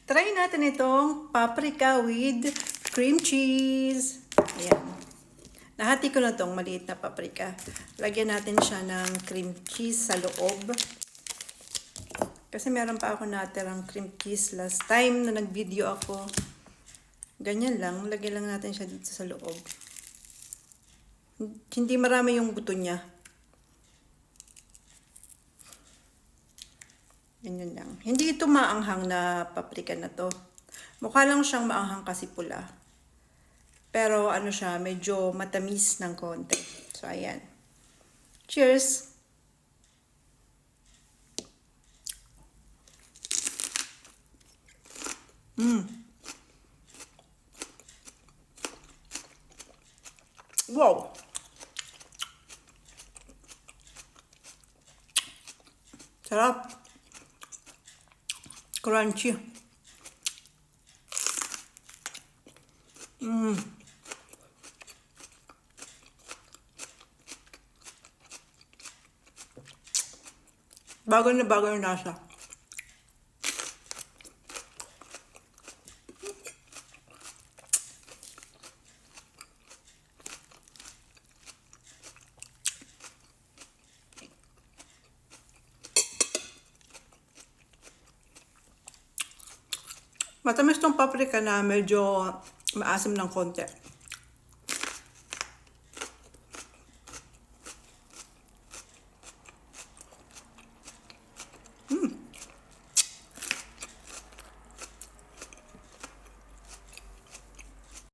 Try natin itong paprika with cream cheese. Ayan. Nahati ko na itong maliit na paprika. Lagyan natin siya ng cream cheese sa loob. Kasi meron pa ako natirang cream cheese last time na nag-video ako. Ganyan lang. Lagyan lang natin siya dito sa loob. Hindi marami yung buto niya. Ganyan lang. Hindi ito maanghang na paprika na to. Mukha lang siyang maanghang kasi pula. Pero ano siya, medyo matamis ng konti. So, ayan. Cheers! Wow! Sarap! Crunchy. Bago na bago yung nasa. Matamis tong paprika na medyo maasim ng konti.